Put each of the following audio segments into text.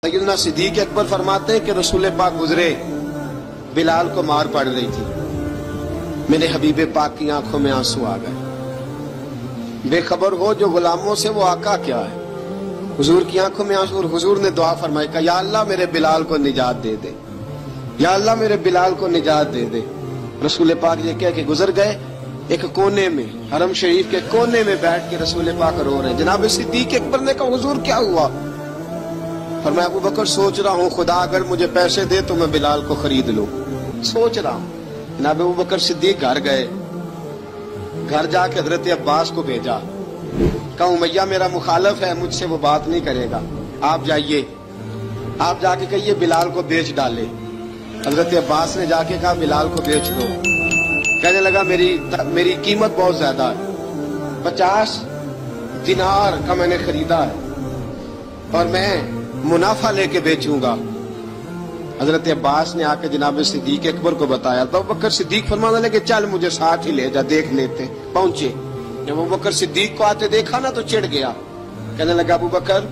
सैयदना सिद्दीक अकबर फरमाते हैं कि रसूल पाक गुजरे, बिलाल को मार पड़ रही थी। मेरे हबीब पाक की आंखों में आंसू आ गए। बेखबर हो जो गुलामों से वो आका क्या है। हुजूर की आंखों में आंसू और हुजूर ने दुआ फरमाई का या अल्लाह मेरे बिलाल को निजात दे दे, या अल्लाह मेरे बिलाल को निजात दे दे। रसूल पाक ये कह के गुजर गए। एक कोने में, हरम शरीफ के कोने में बैठ के रसूल पाक रो रहे हैं। जनाब सिद्दीक अकबर ने कहा हुजूर क्या हुआ? फरमाया अबू बकर सोच रहा हूँ खुदा अगर मुझे पैसे दे तो मैं बिलाल को खरीद लूं, सोच रहा हूँ। जनाब अबू बकर सिद्दीक घर गए। घर जाके हजरत अब्बास को भेजा, कहा उमैया मेरा मुखालिफ है, मुझसे वो बात नहीं करेगा, आप जाइए, आप जाके कहिए बिलाल को बेच डाले। हजरत अब्बास ने जाके कहा बिलाल को बेच दो। कहने लगा मेरी कीमत बहुत ज्यादा है, 50 दिनार का मैंने खरीदा है और मैं मुनाफा लेके बेचूंगा। हजरत अब्बास ने आके जनाब सिद्दीक अकबर को बताया तो अबू बकर सिद्दीक फरमाने लगे चल मुझे साथ ही ले जा, देख लेते। पहुंचे, जब अबू बकर सिद्दीक को आते देखा ना तो चिढ़ गया। कहने लगा अबू बकर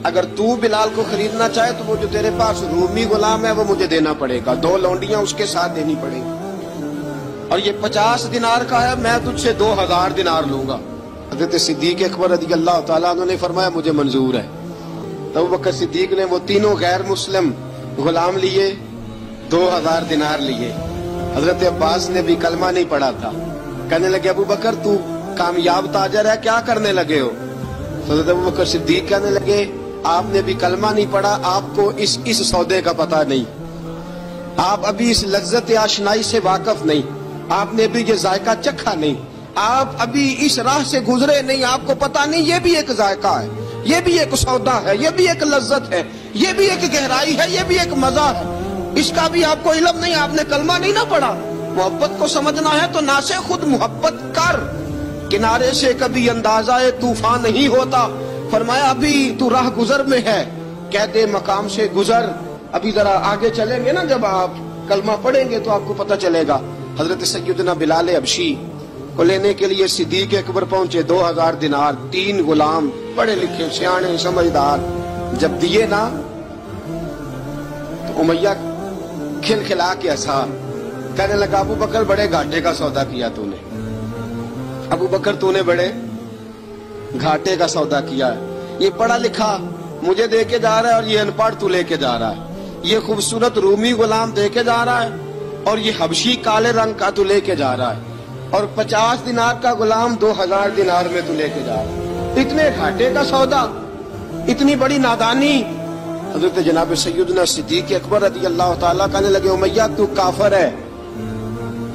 अगर तू बिलाल को खरीदना चाहे तो वो जो तेरे पास रूमी गुलाम है वो मुझे देना पड़ेगा, 2 लौंडियां उसके साथ देनी पड़ेगी, और ये 50 दिनार का है, मैं तुझसे 2000 दिनार लूंगा। हजरत सिद्दीक अकबर रज़ी अल्लाह तआला अन्हु ने फरमाया मुझे मंजूर है। तो अबू बकर सिद्दीक ने वो तीनों गैर मुस्लिम गुलाम लिए, 2000 दिनार लिए। हजरत अब्बास ने भी कलमा नहीं पढ़ा था। कहने लगे अबू बकर तू कामयाब ताजर है, क्या करने लगे हो? तो हजरत अबू बकर सिद्दीक कहने लगे आपने भी कलमा नहीं पढ़ा, आपको इस सौदे का पता नहीं, आप अभी इस लज्जत आशनाई से वाकिफ नहीं, आपने भी ये जायका चखा नहीं, आप अभी इस राह से गुजरे नहीं, आपको पता नहीं ये भी एक जायका है, ये भी एक सौदा है, ये भी एक लज्जत है, ये भी एक गहराई है, ये भी एक मजा है, इसका भी आपको इल्म नहीं, आपने कलमा नहीं ना पढ़ा। मोहब्बत को समझना है तो ना से खुद मोहब्बत कर, किनारे से कभी अंदाजा तूफान नहीं होता। फरमाया अभी तू राह गुजर में है, कहते मकाम से गुजर, अभी जरा आगे चलेंगे ना, जब आप कलमा पढ़ेंगे तो आपको पता चलेगा। हजरत सैयदना बिलाल हबशी को लेने के लिए सिद्दीक अकबर पहुंचे, 2000 दिनार, 3 गुलाम, पढ़े लिखे सियाने समझदार। जब दिए ना तो उमैया खिलखिला के हंसा। कहने लगा अबू बकर बड़े घाटे का सौदा किया तूने, अबू बकर तूने बड़े घाटे का सौदा किया है। ये पढ़ा लिखा मुझे दे के जा रहा है और ये अनपढ़ तू लेके जा रहा है, ये खूबसूरत रूमी गुलाम दे के जा रहा है और ये हबशी काले रंग का तू लेके जा रहा है, और 50 दिनार का गुलाम 2000 दिनार में तू लेके जा रहा है। इतने घाटे का सौदा, इतनी बड़ी नादानी। हजरत जनाब सैयदना सिद्दीक अकबर रज़ी अल्लाह तआला कहने लगे उमैया तू काफर है,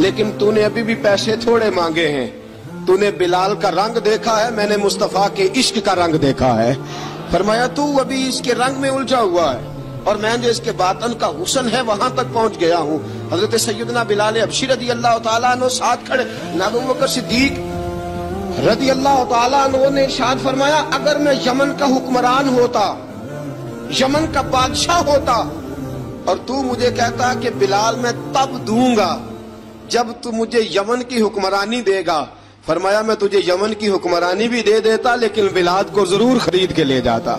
लेकिन तूने अभी भी पैसे थोड़े मांगे हैं, तूने बिलाल का रंग देखा है, मैंने मुस्तफा के इश्क का रंग देखा है। फरमाया तू अभी इसके रंग में उलझा हुआ है और मैं जो इसके बातन का हुस्न है वहां तक पहुंच गया हूँ। हजरत सैयदना बिलाल हबशी रज़ी अल्लाह तआला अन्हु साथ खड़े, अबू बकर सिद्दीक रज़ी अल्लाह तआला अन्हु ने इरशाद फरमाया अगर मैं यमन का हुक्मरान होता, यमन का बादशाह होता, और तू मुझे कहता कि बिलाल मैं तब दूंगा जब तू मुझे यमन की हुक्मरानी देगा। फरमाया मैं तुझे यमन की हुक्मरानी भी दे देता लेकिन बिलाल को जरूर खरीद के ले जाता।